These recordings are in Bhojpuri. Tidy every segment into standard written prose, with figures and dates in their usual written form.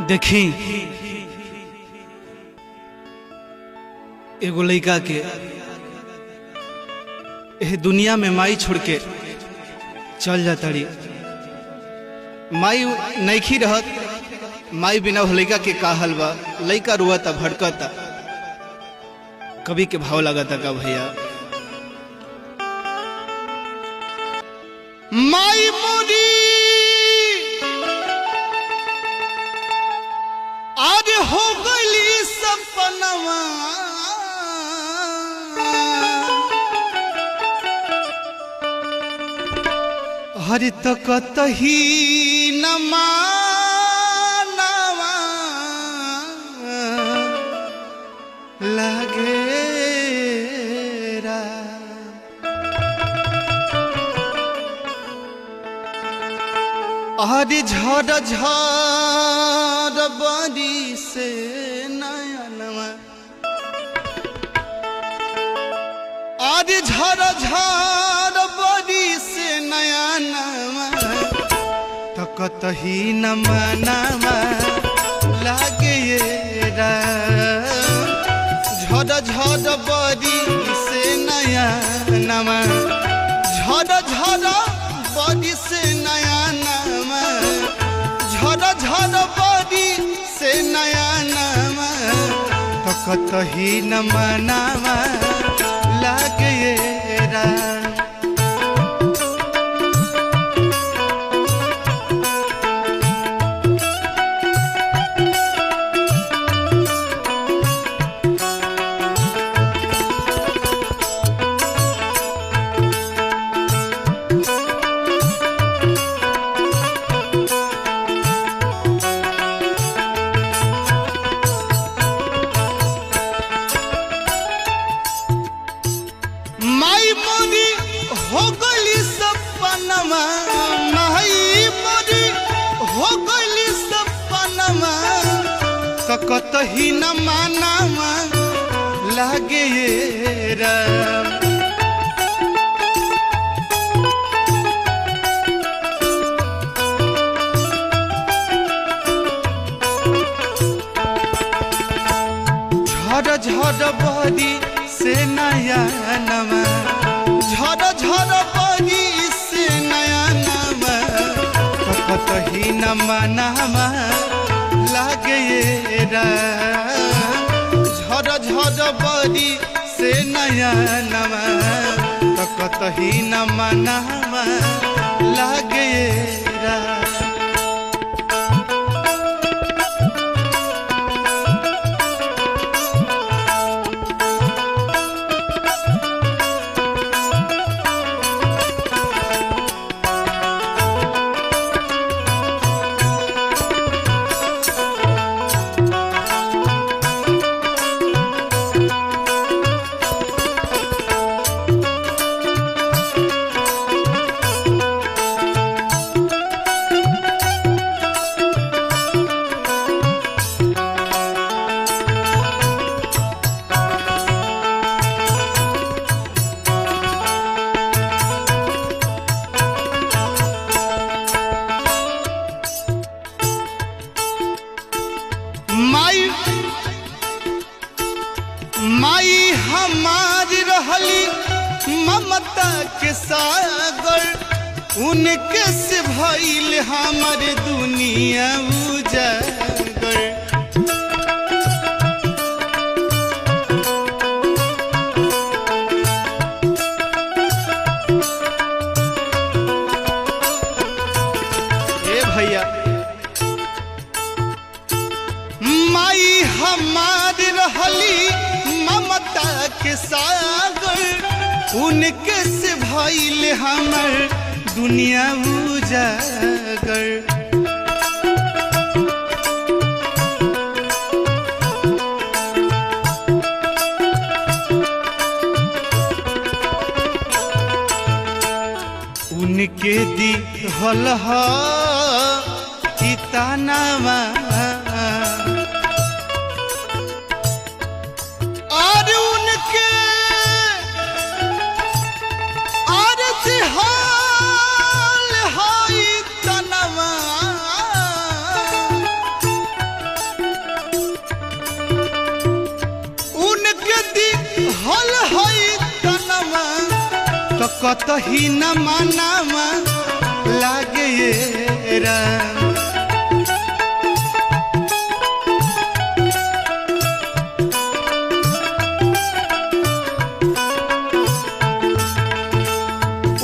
देखी एगो लड़का के एह दुनिया में माई छोड़ के चल जाता रही। माई नईखी रहत, माई बिना लड़का के का हल बा। लड़का रुआता भड़कता, कभी के भाव लगाता का भैया। माई मोदी आज हो गई सपनवा, हरि तक तही न मानवा लगे रा। हरि झड़ झड़ बड़ी से नयनवा, आज झड़ झड़ बड़ी से नयनवा तकतही न मनवा लागे रा। झड़ झड़ बड़ी से नयनवा, झड़ झड़ बड़ी से नयनवा, झड़ झड़ बड़ी से नयनवा तकतही न मनवा लागे रा। माई मोरी हो गई सपनवा, माई मोरी हो गई सपनवा तकतही न मनवा लागे रा। झड़ झड़ बड़ी से नयनवा, झड़ झड़ बड़ी से नयनवा तकतही न मनवा लागे रा। झड़ झड़ बड़ी से नयनवा तकतही न मनवा लागे रा। माई हमारी रहली ममता के सागर, उनके से भइल हमारे दुनिया उजागर। ए भैया माई हमारी रहली ममता के सागर, उनके से भइल हमर दुनिया उजागर। उनके दिहल तानावा, और उनके हाल हाई तनवा कतही न मानावा लागे ये राम।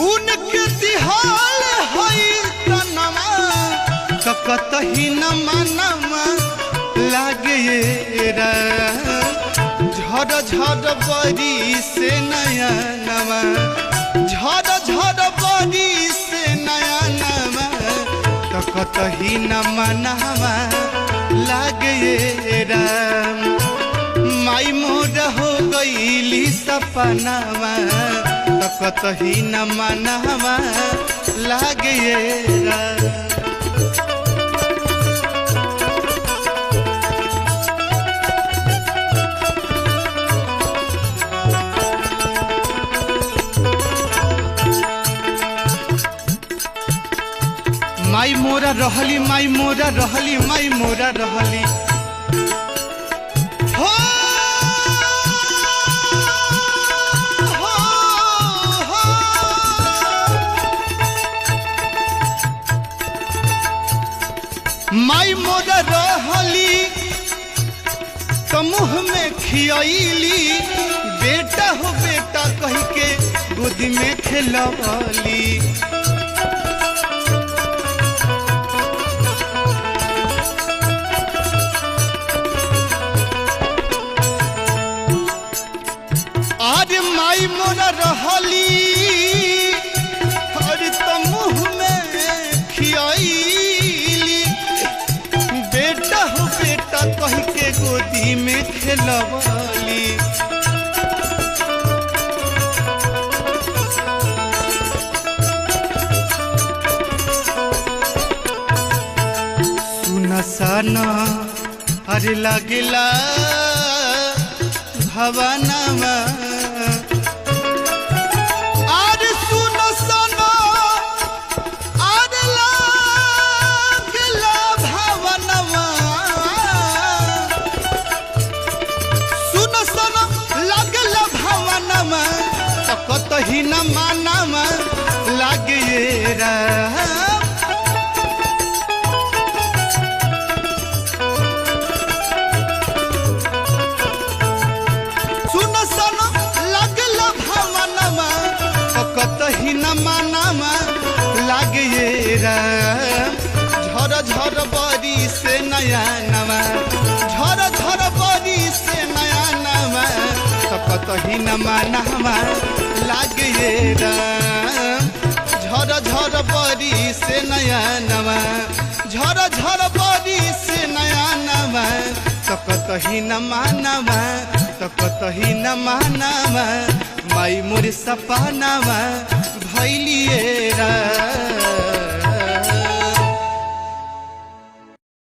उनके दिहाल हई तनवा कतही न मानावा लागे ये राम। झड़ झड़ बड़ी से नया नवा, झड़ झड़ बड़ी से नया नवा, तो कतही न मनवा लागे ये राम। माई मोर हो गईली सपनावा, तो कतही न मनवा लागे ये राम। माई मोरा रहली, माई मोरा रहली, माई मोरा रहली हो, हो, हो। माई मोरा रहली तो मुँह में खियाइली, बेटा हो बेटा कह के गोदी में खेलवली। आज माई मोरा रहली और तो मुँह में खियाइली, बेटा हो बेटा कह के गोदी में खेलवली। सुनसाना अरे लागला भवनवा, आज सुनसाना अरे लागला भवनवा। सुनसाना लागला भवनवा, तो कतही न मानवा लागे ये राम। कतही न मानावा लागे ये राम। झर झर बड़ी से नया नवा, झर झर बड़ी से नया नवा, तो कतही न मानावा लागे ये राम। झर झर बड़ी से नया नवा, झर झर बड़ी से नया नवा, तो कतही न मानावा, तो कतही न मानावा। माई मोर सपनावा भैलिए राम।